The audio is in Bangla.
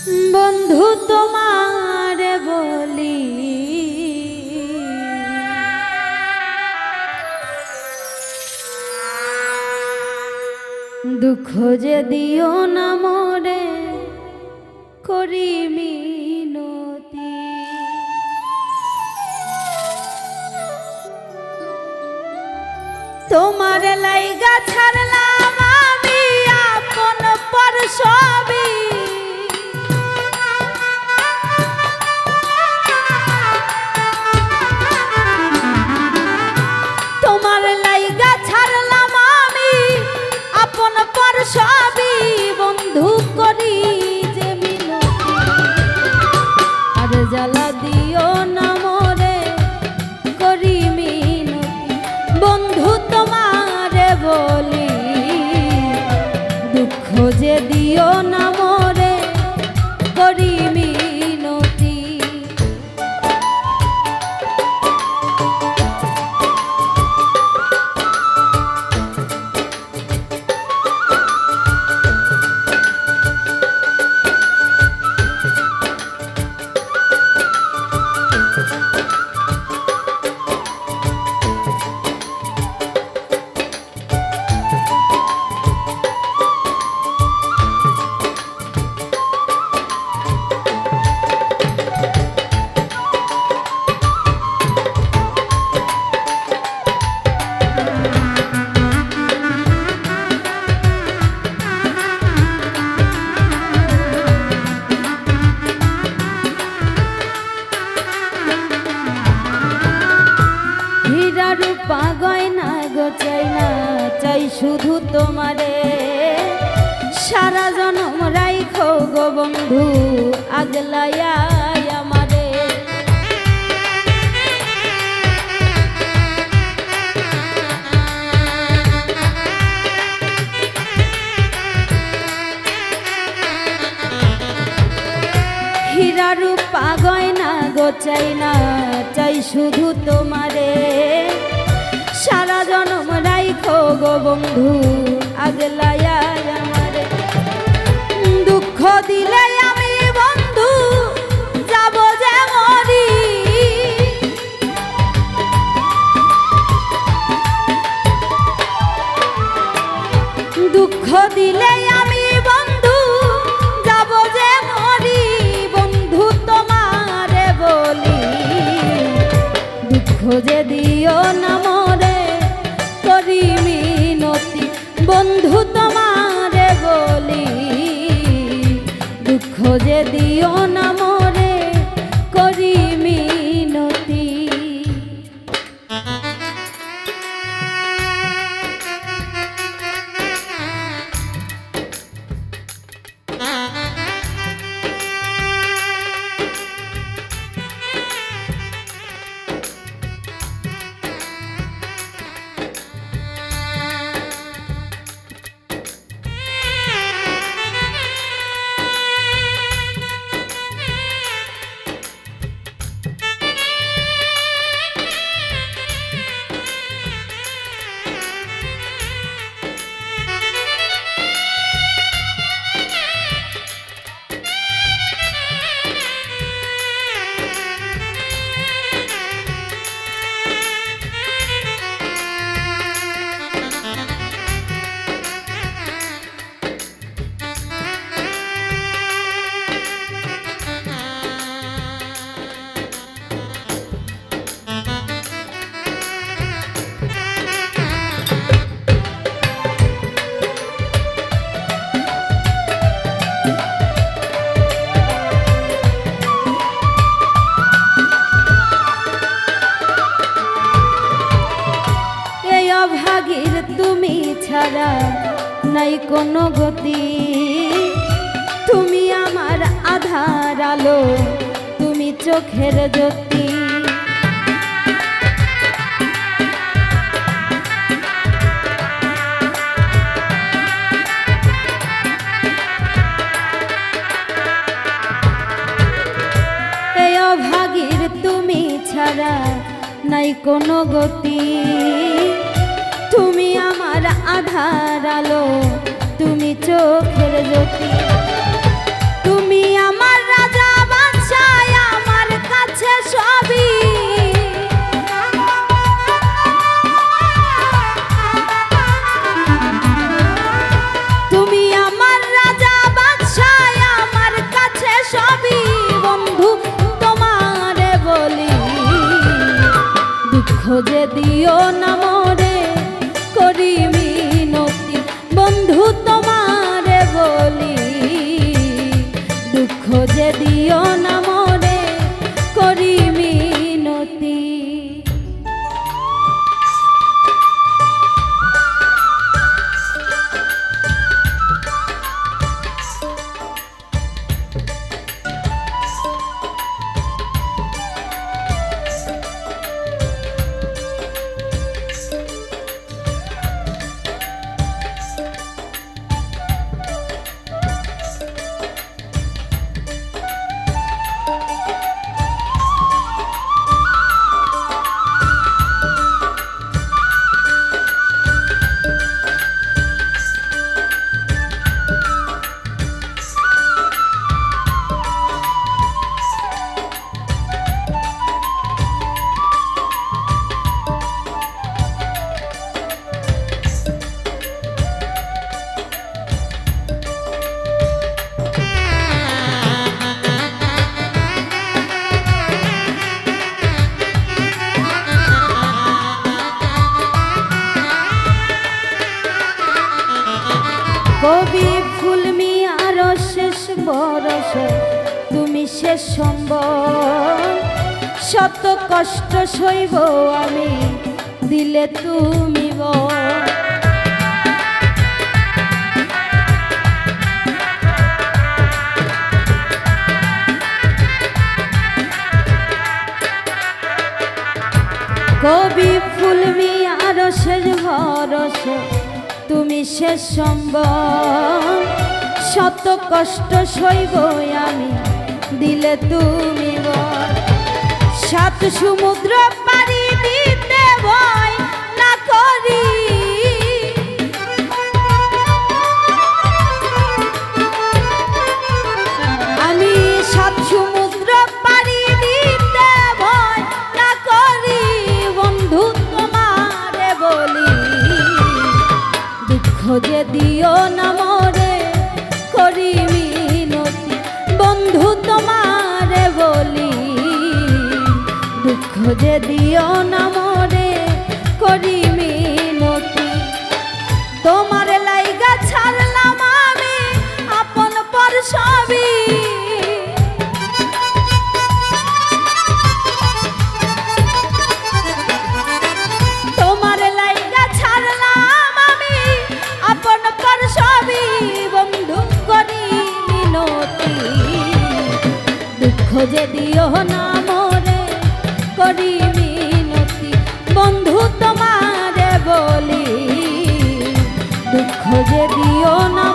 বন্ধু তোমারে বলি দুঃখ যে দিও না মোরে করি মিনতি। তোমার লাইগা ছাড়লাম আমি আপন পর সবই, তোমার লাইগা ছাড়লাম আমি আপন পর সবই, বন্ধু করি যে মিনতি আর জ্বালা দিও না মোরে করি মিনতি। বন্ধু তোমারে বলি দুঃখ যে দিও না মোরে করি মিনতি। রূপা গয়না গো চাই না, চাই শুধু তোমারে সারা জনম রাইখো গো বন্ধু আগলায়া আমারে। হীরা রূপা গয়না গো চাই না, চাই শুধু তোমারে সারা জনম রাইখো গো বন্ধু আগলায়া আমারে। দুঃখ দিলে আমি বন্ধু যাব যে মরি, দুঃখ দিলে আমি বন্ধু যাব যে মরি। বন্ধু তোমারে বলি দুঃখ যে দিও না মোরে করি মিনতি। বন্ধু তোমারে বলি দুঃখ যে দিও না মোরে করি মিনতি। ভাগীর তুমি ছাড়া নাই কোনো গতি, তুমি আমার আধার আলো, তুমি চোখের জ্যোতি। এই অভাগীর তুমি ছাড়া নাই কোনো গতি, তুমি আমার আধার আলো, তুমি চোখের জ্যোতি। তুমি ভরস তুমি শেষ সম্বল শত কষ্ট সইব আমি দিলে তুমি বল কবি ফুল মিয়ার শেষ ভরস তুমি শেষ সম্বল শত কষ্ট সইব আমি দিলে তুমি বল সাত সমুদ্র পাড়ি দিতে ভয় না করি আমি সাত সমুদ্র পাড়ি দিতে ভয় না করি বন্ধু তোমারে বলি দুঃখ যে দিও না মরে করি মিনতি বন্ধু তোমারে বলি দুঃখ যে দিও না মরে করি মিনতি তোমার লাইগা ছাড়লাম আমি আপন পর সবই তোমার লাইগা ছাড়লাম আমি আপন পর সবই বন্ধু করি মিনতি দুঃখ যে দিও না মরে করি মিনতি বন্ধু তোমারে বলি দুঃখ যে দিও না